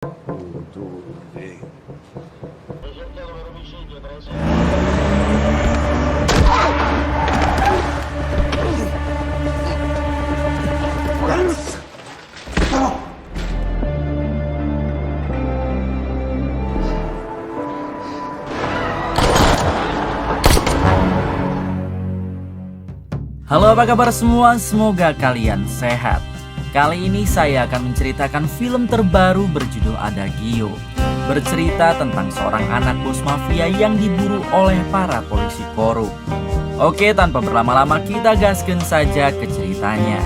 2, 3. Halo, apa kabar semua? Semoga kalian sehat. Kali ini saya akan menceritakan film terbaru berjudul Adagio. Bercerita tentang seorang anak bos mafia yang diburu oleh para polisi korup. Oke, tanpa berlama-lama kita gaskan saja ke ceritanya.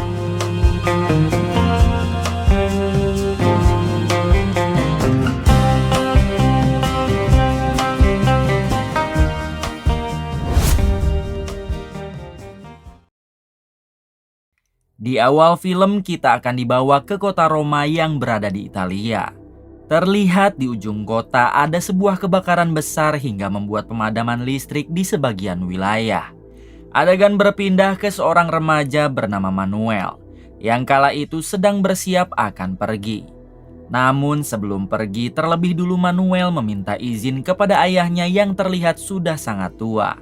Di awal film kita akan dibawa ke kota Roma yang berada di Italia. Terlihat di ujung kota ada sebuah kebakaran besar hingga membuat pemadaman listrik di sebagian wilayah. Adegan berpindah ke seorang remaja bernama Manuel, yang kala itu sedang bersiap akan pergi. Namun sebelum pergi, terlebih dulu Manuel meminta izin kepada ayahnya yang terlihat sudah sangat tua.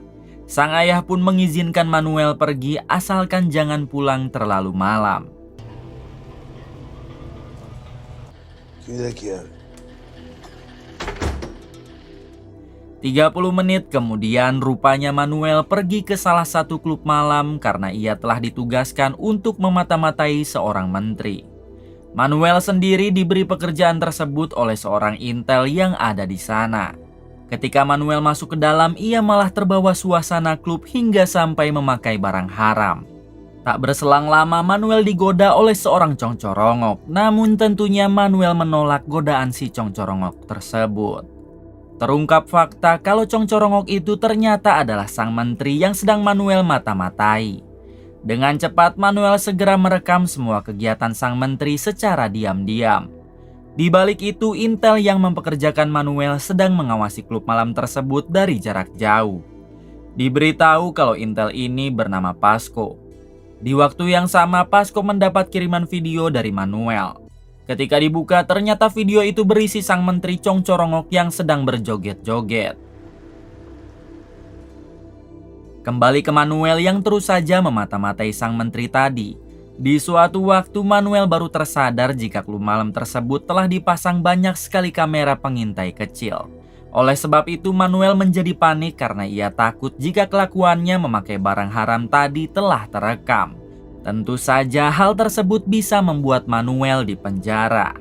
Sang ayah pun mengizinkan Manuel pergi asalkan jangan pulang terlalu malam. Chiudi la chiave. 30 menit kemudian rupanya Manuel pergi ke salah satu klub malam karena ia telah ditugaskan untuk memata-matai seorang menteri. Manuel sendiri diberi pekerjaan tersebut oleh seorang intel yang ada di sana. Ketika Manuel masuk ke dalam, ia malah terbawa suasana klub hingga sampai memakai barang haram. Tak berselang lama Manuel digoda oleh seorang congcorongok, namun tentunya Manuel menolak godaan si congcorongok tersebut. Terungkap fakta kalau congcorongok itu ternyata adalah sang menteri yang sedang Manuel mata-matai. Dengan cepat Manuel segera merekam semua kegiatan sang menteri secara diam-diam. Di balik itu, intel yang mempekerjakan Manuel sedang mengawasi klub malam tersebut dari jarak jauh. Diberitahu kalau intel ini bernama Pasco. Di waktu yang sama, Pasco mendapat kiriman video dari Manuel. Ketika dibuka, ternyata video itu berisi sang menteri congcorongok yang sedang berjoget-joget. Kembali ke Manuel yang terus saja memata-matai sang menteri tadi. Di suatu waktu Manuel baru tersadar jika klub malam tersebut telah dipasang banyak sekali kamera pengintai kecil. Oleh sebab itu Manuel menjadi panik karena ia takut jika kelakuannya memakai barang haram tadi telah terekam. Tentu saja hal tersebut bisa membuat Manuel dipenjara.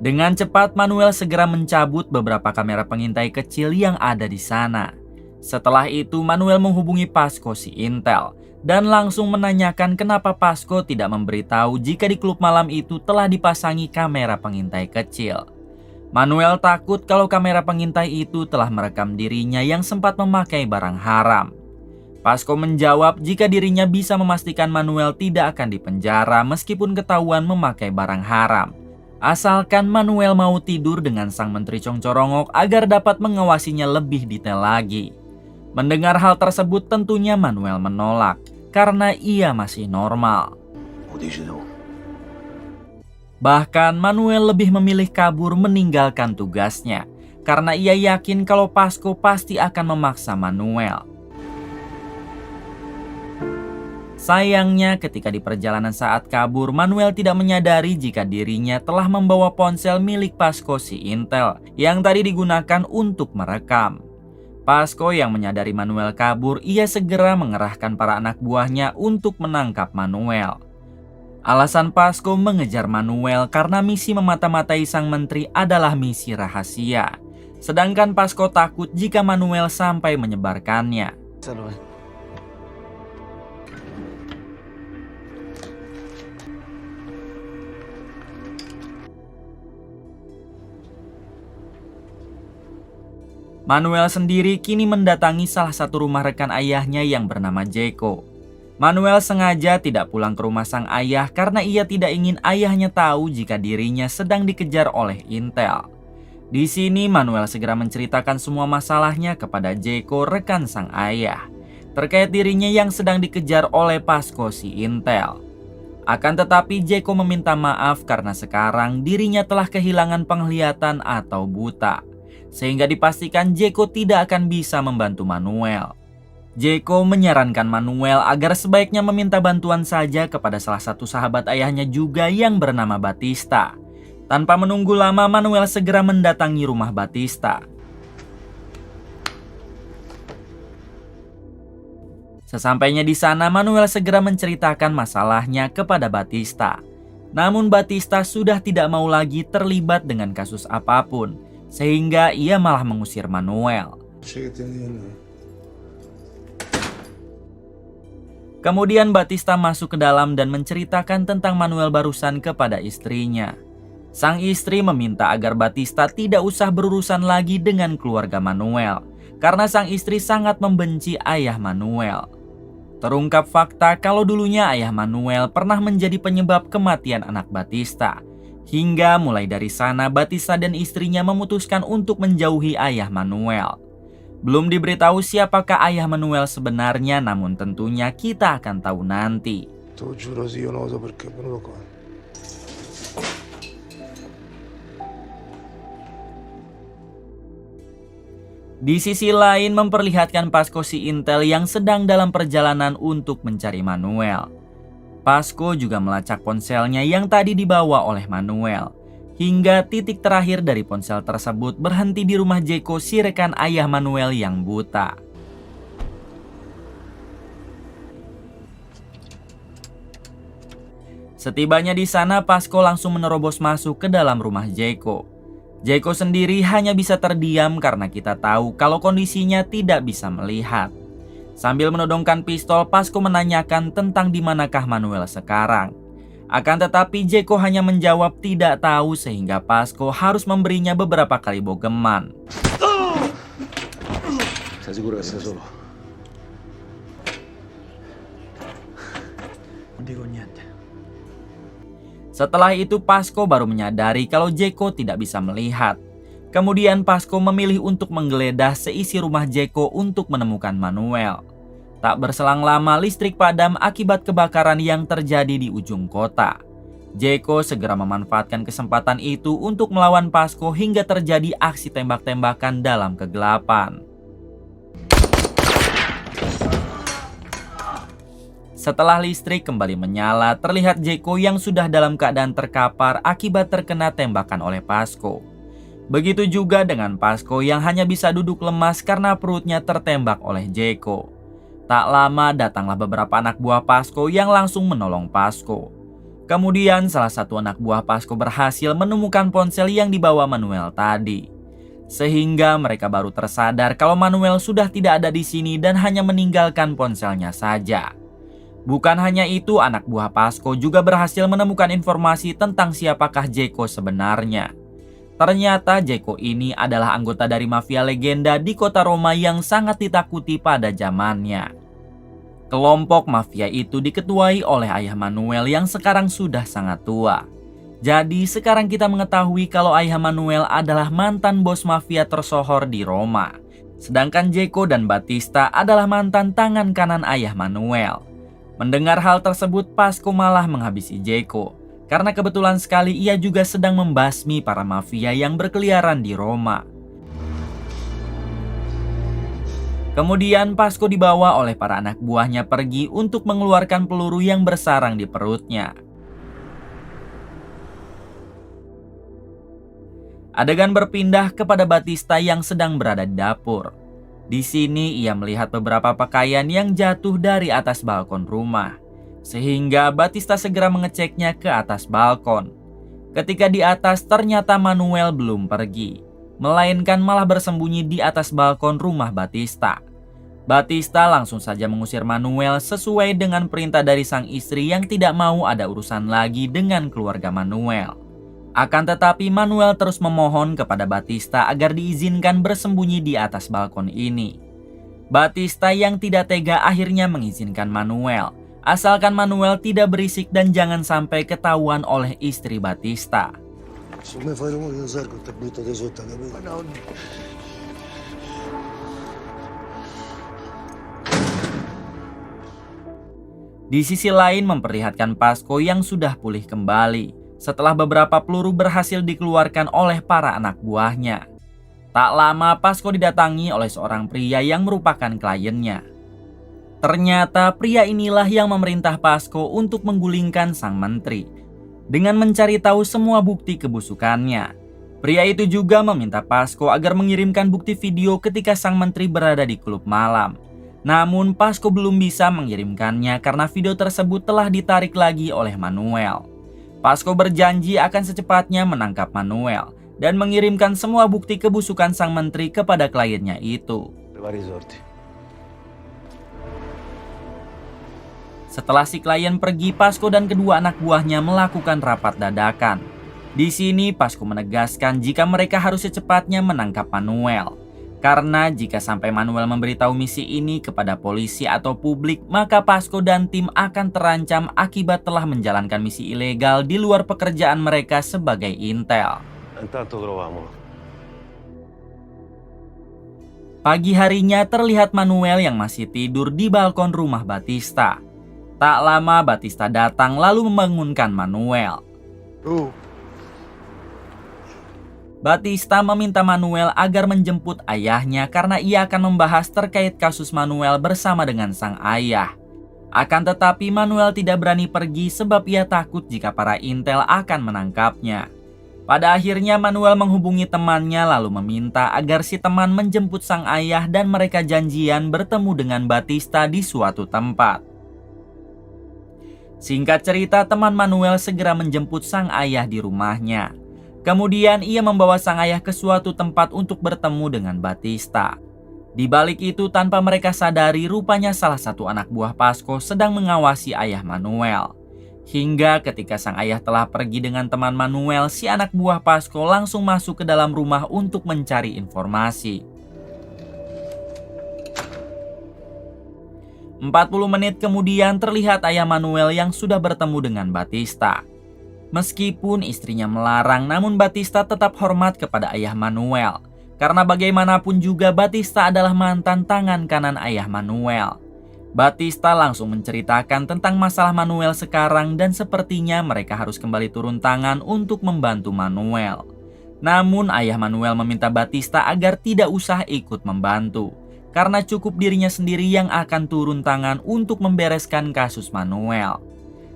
Dengan cepat Manuel segera mencabut beberapa kamera pengintai kecil yang ada di sana. Setelah itu Manuel menghubungi Pasco si intel dan langsung menanyakan kenapa Pasco tidak memberitahu jika di klub malam itu telah dipasangi kamera pengintai kecil. Manuel takut kalau kamera pengintai itu telah merekam dirinya yang sempat memakai barang haram. Pasco menjawab jika dirinya bisa memastikan Manuel tidak akan dipenjara meskipun ketahuan memakai barang haram. Asalkan Manuel mau tidur dengan sang menteri congcorongok agar dapat mengawasinya lebih detail lagi. Mendengar hal tersebut tentunya Manuel menolak karena ia masih normal. Bahkan Manuel lebih memilih kabur meninggalkan tugasnya karena ia yakin kalau Pasco pasti akan memaksa Manuel. Sayangnya ketika di perjalanan saat kabur, Manuel tidak menyadari jika dirinya telah membawa ponsel milik Pasco si intel yang tadi digunakan untuk merekam. Pasco yang menyadari Manuel kabur, ia segera mengerahkan para anak buahnya untuk menangkap Manuel. Alasan Pasco mengejar Manuel karena misi memata-matai sang menteri adalah misi rahasia. Sedangkan Pasco takut jika Manuel sampai menyebarkannya. Manuel sendiri kini mendatangi salah satu rumah rekan ayahnya yang bernama Jeko. Manuel sengaja tidak pulang ke rumah sang ayah karena ia tidak ingin ayahnya tahu jika dirinya sedang dikejar oleh intel. Di sini Manuel segera menceritakan semua masalahnya kepada Jeko, rekan sang ayah, terkait dirinya yang sedang dikejar oleh Pasco si intel. Akan tetapi Jeko meminta maaf karena sekarang dirinya telah kehilangan penglihatan atau buta, sehingga dipastikan Jeko tidak akan bisa membantu Manuel. Jeko menyarankan Manuel agar sebaiknya meminta bantuan saja kepada salah satu sahabat ayahnya juga yang bernama Batista. Tanpa menunggu lama, Manuel segera mendatangi rumah Batista. Sesampainya di sana, Manuel segera menceritakan masalahnya kepada Batista. Namun Batista sudah tidak mau lagi terlibat dengan kasus apapun, sehingga ia malah mengusir Manuel. Kemudian Batista masuk ke dalam dan menceritakan tentang Manuel barusan kepada istrinya. Sang istri meminta agar Batista tidak usah berurusan lagi dengan keluarga Manuel, karena sang istri sangat membenci ayah Manuel. Terungkap fakta kalau dulunya ayah Manuel pernah menjadi penyebab kematian anak Batista. Hingga mulai dari sana Batista dan istrinya memutuskan untuk menjauhi ayah Manuel. Belum diberitahu siapakah ayah Manuel sebenarnya, namun tentunya kita akan tahu nanti. Di sisi lain memperlihatkan Pasco si Intel yang sedang dalam perjalanan untuk mencari Manuel. Pasco juga melacak ponselnya yang tadi dibawa oleh Manuel. Hingga titik terakhir dari ponsel tersebut berhenti di rumah Jeko, si rekan ayah Manuel yang buta. Setibanya di sana, Pasco langsung menerobos masuk ke dalam rumah Jeko. Jeko sendiri hanya bisa terdiam karena kita tahu kalau kondisinya tidak bisa melihat. Sambil menodongkan pistol, Pasco menanyakan tentang di manakah Manuel sekarang. Akan tetapi Jeko hanya menjawab tidak tahu, sehingga Pasco harus memberinya beberapa kali bogeman. Setelah itu Pasco baru menyadari kalau Jeko tidak bisa melihat. Kemudian Pasco memilih untuk menggeledah seisi rumah Jeko untuk menemukan Manuel. Tak berselang lama listrik padam akibat kebakaran yang terjadi di ujung kota. Jeko segera memanfaatkan kesempatan itu untuk melawan Pasco hingga terjadi aksi tembak-tembakan dalam kegelapan. Setelah listrik kembali menyala, terlihat Jeko yang sudah dalam keadaan terkapar akibat terkena tembakan oleh Pasco. Begitu juga dengan Pasco yang hanya bisa duduk lemas karena perutnya tertembak oleh Jeko. Tak lama datanglah beberapa anak buah Pasco yang langsung menolong Pasco. Kemudian salah satu anak buah Pasco berhasil menemukan ponsel yang dibawa Manuel tadi. Sehingga mereka baru tersadar kalau Manuel sudah tidak ada di sini dan hanya meninggalkan ponselnya saja. Bukan hanya itu, anak buah Pasco juga berhasil menemukan informasi tentang siapakah Jeko sebenarnya. Ternyata Jeko ini adalah anggota dari mafia legenda di kota Roma yang sangat ditakuti pada zamannya. Kelompok mafia itu diketuai oleh ayah Manuel yang sekarang sudah sangat tua. Jadi sekarang kita mengetahui kalau ayah Manuel adalah mantan bos mafia tersohor di Roma. Sedangkan Jeko dan Batista adalah mantan tangan kanan ayah Manuel. Mendengar hal tersebut, Pasco malah menghabisi Jeko. Karena kebetulan sekali ia juga sedang membasmi para mafia yang berkeliaran di Roma. Kemudian Pasco dibawa oleh para anak buahnya pergi untuk mengeluarkan peluru yang bersarang di perutnya. Adegan berpindah kepada Batista yang sedang berada di dapur. Di sini ia melihat beberapa pakaian yang jatuh dari atas balkon rumah. Sehingga Batista segera mengeceknya ke atas balkon. Ketika di atas ternyata Manuel belum pergi, melainkan malah bersembunyi di atas balkon rumah Batista. Batista langsung saja mengusir Manuel sesuai dengan perintah dari sang istri yang tidak mau ada urusan lagi dengan keluarga Manuel. Akan tetapi Manuel terus memohon kepada Batista agar diizinkan bersembunyi di atas balkon ini. Batista yang tidak tega akhirnya mengizinkan Manuel, asalkan Manuel tidak berisik dan jangan sampai ketahuan oleh istri Batista. Di sisi lain memperlihatkan Pasco yang sudah pulih kembali setelah beberapa peluru berhasil dikeluarkan oleh para anak buahnya. Tak lama Pasco didatangi oleh seorang pria yang merupakan kliennya. Ternyata pria inilah yang memerintah Pasco untuk menggulingkan sang menteri dengan mencari tahu semua bukti kebusukannya. Pria itu juga meminta Pasco agar mengirimkan bukti video ketika sang menteri berada di klub malam. Namun Pasco belum bisa mengirimkannya karena video tersebut telah ditarik lagi oleh Manuel. Pasco berjanji akan secepatnya menangkap Manuel dan mengirimkan semua bukti kebusukan sang menteri kepada kliennya itu. Setelah si klien pergi, Pasco dan kedua anak buahnya melakukan rapat dadakan. Di sini Pasco menegaskan jika mereka harus secepatnya menangkap Manuel. Karena jika sampai Manuel memberitahu misi ini kepada polisi atau publik, maka Pasco dan tim akan terancam akibat telah menjalankan misi ilegal di luar pekerjaan mereka sebagai intel. Pagi harinya terlihat Manuel yang masih tidur di balkon rumah Batista. Tak lama Batista datang lalu membangunkan Manuel. Batista meminta Manuel agar menjemput ayahnya karena ia akan membahas terkait kasus Manuel bersama dengan sang ayah. Akan tetapi Manuel tidak berani pergi sebab ia takut jika para intel akan menangkapnya. Pada akhirnya Manuel menghubungi temannya lalu meminta agar si teman menjemput sang ayah dan mereka janjian bertemu dengan Batista di suatu tempat. Singkat cerita, teman Manuel segera menjemput sang ayah di rumahnya. Kemudian ia membawa sang ayah ke suatu tempat untuk bertemu dengan Batista. Di balik itu tanpa mereka sadari rupanya salah satu anak buah Pasco sedang mengawasi ayah Manuel. Hingga ketika sang ayah telah pergi dengan teman Manuel, si anak buah Pasco langsung masuk ke dalam rumah untuk mencari informasi. 40 menit kemudian terlihat ayah Manuel yang sudah bertemu dengan Batista. Meskipun istrinya melarang, namun Batista tetap hormat kepada ayah Manuel. Karena bagaimanapun juga Batista adalah mantan tangan kanan ayah Manuel. Batista langsung menceritakan tentang masalah Manuel sekarang dan sepertinya mereka harus kembali turun tangan untuk membantu Manuel. Namun ayah Manuel meminta Batista agar tidak usah ikut membantu. Karena cukup dirinya sendiri yang akan turun tangan untuk membereskan kasus Manuel.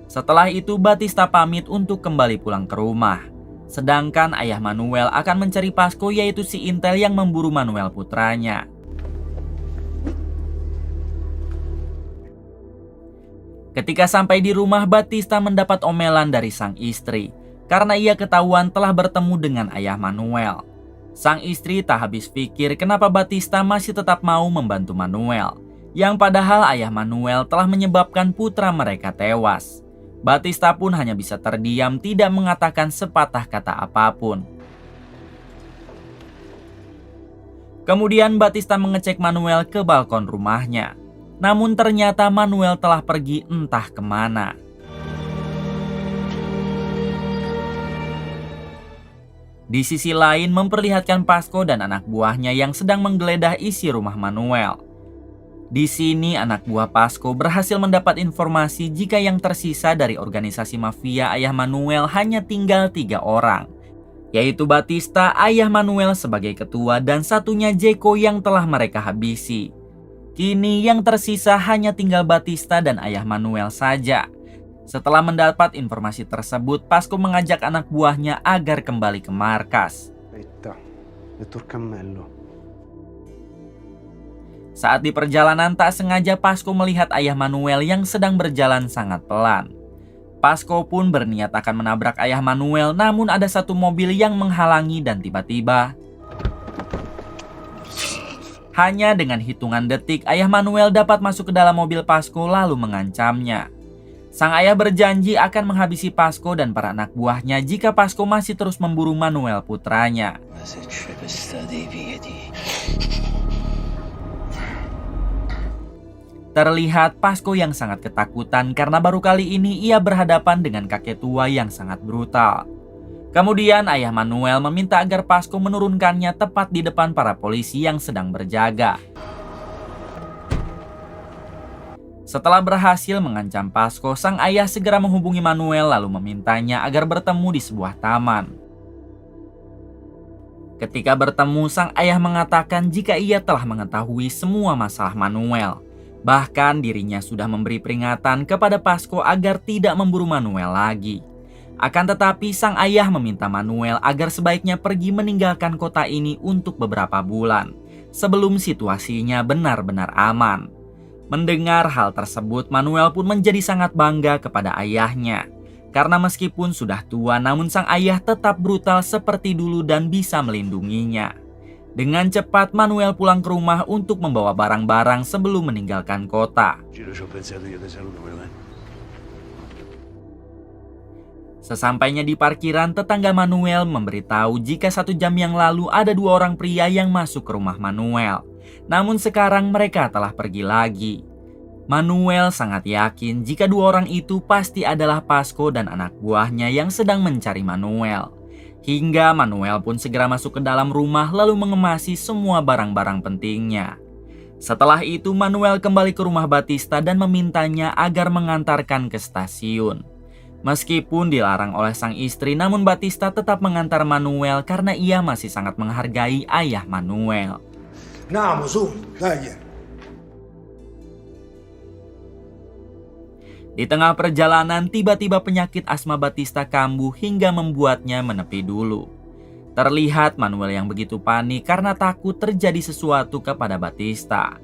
Setelah itu Batista pamit untuk kembali pulang ke rumah. Sedangkan ayah Manuel akan mencari Pasco yaitu si intel yang memburu Manuel putranya. Ketika sampai di rumah, Batista mendapat omelan dari sang istri karena ia ketahuan telah bertemu dengan ayah Manuel. Sang istri tak habis pikir kenapa Batista masih tetap mau membantu Manuel, yang padahal ayah Manuel telah menyebabkan putra mereka tewas. Batista pun hanya bisa terdiam, tidak mengatakan sepatah kata apapun. Kemudian Batista mengecek Manuel ke balkon rumahnya. Namun ternyata Manuel telah pergi entah kemana. Di sisi lain memperlihatkan Pasco dan anak buahnya yang sedang menggeledah isi rumah Manuel. Di sini anak buah Pasco berhasil mendapat informasi jika yang tersisa dari organisasi mafia ayah Manuel hanya tinggal 3 orang. Yaitu Batista, ayah Manuel sebagai ketua, dan satunya Jeko yang telah mereka habisi. Kini yang tersisa hanya tinggal Batista dan ayah Manuel saja. Setelah mendapat informasi tersebut, Pasco mengajak anak buahnya agar kembali ke markas. Saat di perjalanan tak sengaja Pasco melihat ayah Manuel yang sedang berjalan sangat pelan. Pasco pun berniat akan menabrak ayah Manuel, namun ada satu mobil yang menghalangi dan tiba-tiba hanya dengan hitungan detik ayah Manuel dapat masuk ke dalam mobil Pasco lalu mengancamnya. Sang ayah berjanji akan menghabisi Pasco dan para anak buahnya jika Pasco masih terus memburu Manuel putranya. Terlihat Pasco yang sangat ketakutan karena baru kali ini ia berhadapan dengan kakek tua yang sangat brutal. Kemudian ayah Manuel meminta agar Pasco menurunkannya tepat di depan para polisi yang sedang berjaga. Setelah berhasil mengancam Pasco, sang ayah segera menghubungi Manuel lalu memintanya agar bertemu di sebuah taman. Ketika bertemu, sang ayah mengatakan jika ia telah mengetahui semua masalah Manuel. Bahkan dirinya sudah memberi peringatan kepada Pasco agar tidak memburu Manuel lagi. Akan tetapi sang ayah meminta Manuel agar sebaiknya pergi meninggalkan kota ini untuk beberapa bulan, sebelum situasinya benar-benar aman. Mendengar hal tersebut, Manuel pun menjadi sangat bangga kepada ayahnya. Karena meskipun sudah tua, namun sang ayah tetap brutal seperti dulu dan bisa melindunginya. Dengan cepat, Manuel pulang ke rumah untuk membawa barang-barang sebelum meninggalkan kota. Sesampainya di parkiran, tetangga Manuel memberitahu jika 1 jam yang lalu ada 2 orang pria yang masuk ke rumah Manuel. Namun sekarang mereka telah pergi lagi. Manuel sangat yakin jika 2 orang itu pasti adalah Pasco dan anak buahnya yang sedang mencari Manuel. Hingga Manuel pun segera masuk ke dalam rumah lalu mengemasi semua barang-barang pentingnya. Setelah itu Manuel kembali ke rumah Batista dan memintanya agar mengantarkan ke stasiun. Meskipun dilarang oleh sang istri, namun Batista tetap mengantar Manuel karena ia masih sangat menghargai ayah Manuel. Nah, musuh, dale. Di tengah perjalanan, tiba-tiba penyakit asma Batista kambuh hingga membuatnya menepi dulu. Terlihat Manuel yang begitu panik karena takut terjadi sesuatu kepada Batista.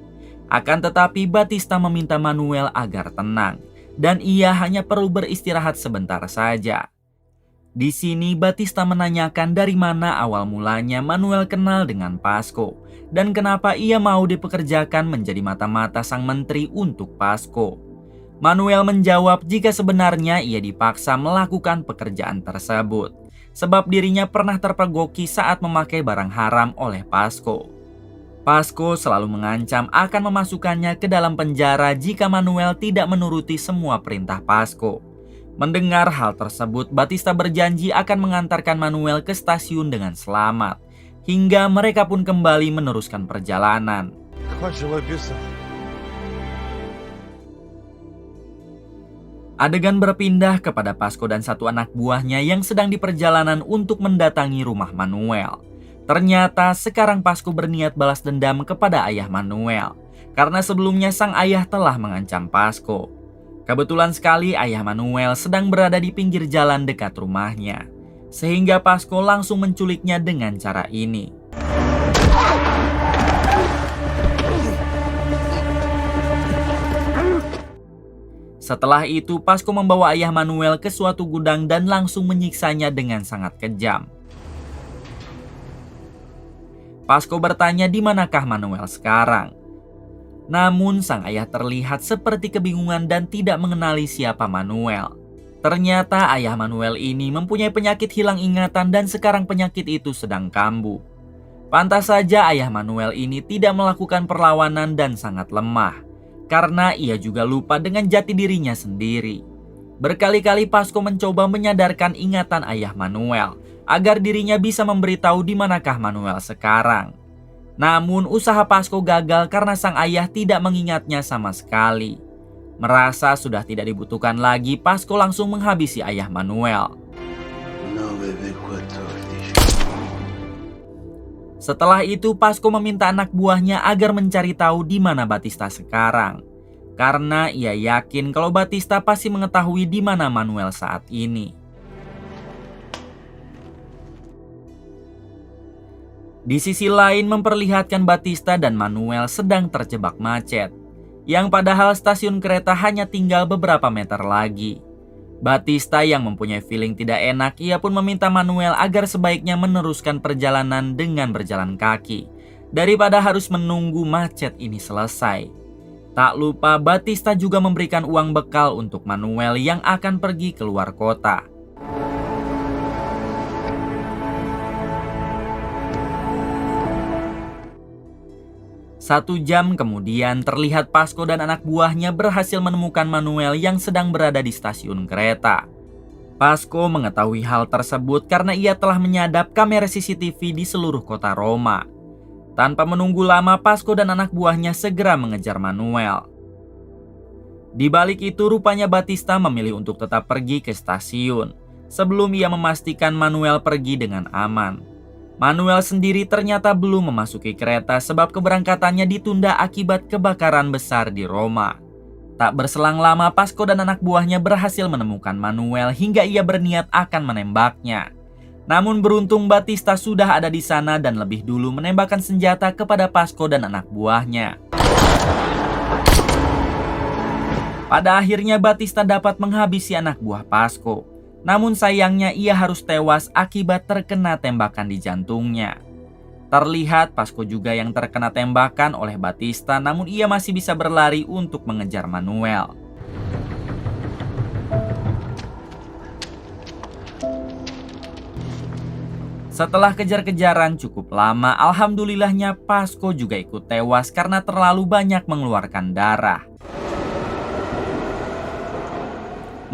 Akan tetapi Batista meminta Manuel agar tenang, dan ia hanya perlu beristirahat sebentar saja. Di sini Batista menanyakan dari mana awal mulanya Manuel kenal dengan Pasco dan kenapa ia mau dipekerjakan menjadi mata-mata sang menteri untuk Pasco. Manuel menjawab jika sebenarnya ia dipaksa melakukan pekerjaan tersebut sebab dirinya pernah terpergoki saat memakai barang haram oleh Pasco. Pasco selalu mengancam akan memasukkannya ke dalam penjara jika Manuel tidak menuruti semua perintah Pasco. Mendengar hal tersebut, Batista berjanji akan mengantarkan Manuel ke stasiun dengan selamat, hingga mereka pun kembali meneruskan perjalanan. Adegan berpindah kepada Pasco dan 1 anak buahnya yang sedang di perjalanan untuk mendatangi rumah Manuel. Ternyata sekarang Pasco berniat balas dendam kepada ayah Manuel, karena sebelumnya sang ayah telah mengancam Pasco. Kebetulan sekali ayah Manuel sedang berada di pinggir jalan dekat rumahnya, sehingga Pasco langsung menculiknya dengan cara ini. Setelah itu, Pasco membawa ayah Manuel ke suatu gudang dan langsung menyiksanya dengan sangat kejam. Pasco bertanya di manakah Manuel sekarang. Namun sang ayah terlihat seperti kebingungan dan tidak mengenali siapa Manuel. Ternyata ayah Manuel ini mempunyai penyakit hilang ingatan dan sekarang penyakit itu sedang kambuh. Pantas saja ayah Manuel ini tidak melakukan perlawanan dan sangat lemah, karena ia juga lupa dengan jati dirinya sendiri. Berkali-kali Pasco mencoba menyadarkan ingatan ayah Manuel agar dirinya bisa memberitahu di manakah Manuel sekarang. Namun usaha Pasco gagal karena sang ayah tidak mengingatnya sama sekali. Merasa sudah tidak dibutuhkan lagi, Pasco langsung menghabisi ayah Manuel. Setelah itu Pasco meminta anak buahnya agar mencari tahu di mana Batista sekarang, karena ia yakin kalau Batista pasti mengetahui di mana Manuel saat ini. Di sisi lain memperlihatkan Batista dan Manuel sedang terjebak macet, yang padahal stasiun kereta hanya tinggal beberapa meter lagi. Batista yang mempunyai feeling tidak enak, ia pun meminta Manuel agar sebaiknya meneruskan perjalanan dengan berjalan kaki, daripada harus menunggu macet ini selesai. Tak lupa Batista juga memberikan uang bekal untuk Manuel yang akan pergi keluar kota. 1 jam kemudian terlihat Pasco dan anak buahnya berhasil menemukan Manuel yang sedang berada di stasiun kereta. Pasco mengetahui hal tersebut karena ia telah menyadap kamera CCTV di seluruh kota Roma. Tanpa menunggu lama, Pasco dan anak buahnya segera mengejar Manuel. Di balik itu, rupanya Batista memilih untuk tetap pergi ke stasiun sebelum ia memastikan Manuel pergi dengan aman. Manuel sendiri ternyata belum memasuki kereta sebab keberangkatannya ditunda akibat kebakaran besar di Roma. Tak berselang lama, Pasco dan anak buahnya berhasil menemukan Manuel hingga ia berniat akan menembaknya. Namun beruntung Batista sudah ada di sana dan lebih dulu menembakkan senjata kepada Pasco dan anak buahnya. Pada akhirnya Batista dapat menghabisi anak buah Pasco. Namun sayangnya ia harus tewas akibat terkena tembakan di jantungnya. Terlihat Pasco juga yang terkena tembakan oleh Batista, namun ia masih bisa berlari untuk mengejar Manuel. Setelah kejar-kejaran cukup lama, alhamdulillahnya Pasco juga ikut tewas karena terlalu banyak mengeluarkan darah.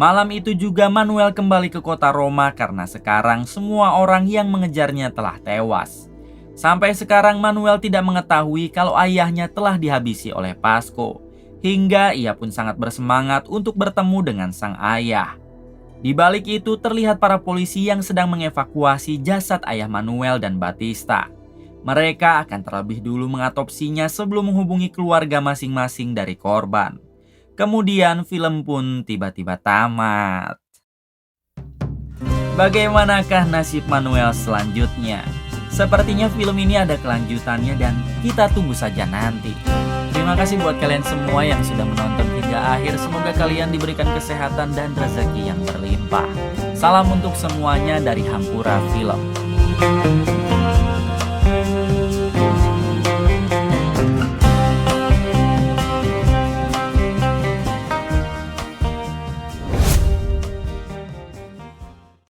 Malam itu juga Manuel kembali ke kota Roma karena sekarang semua orang yang mengejarnya telah tewas. Sampai sekarang Manuel tidak mengetahui kalau ayahnya telah dihabisi oleh Pasco. Hingga ia pun sangat bersemangat untuk bertemu dengan sang ayah. Di balik itu terlihat para polisi yang sedang mengevakuasi jasad ayah Manuel dan Batista. Mereka akan terlebih dulu mengatopsinya sebelum menghubungi keluarga masing-masing dari korban. Kemudian film pun tiba-tiba tamat. Bagaimanakah nasib Manuel selanjutnya? Sepertinya film ini ada kelanjutannya dan kita tunggu saja nanti. Terima kasih buat kalian semua yang sudah menonton hingga akhir. Semoga kalian diberikan kesehatan dan rezeki yang berlimpah. Salam untuk semuanya dari Hampura Film.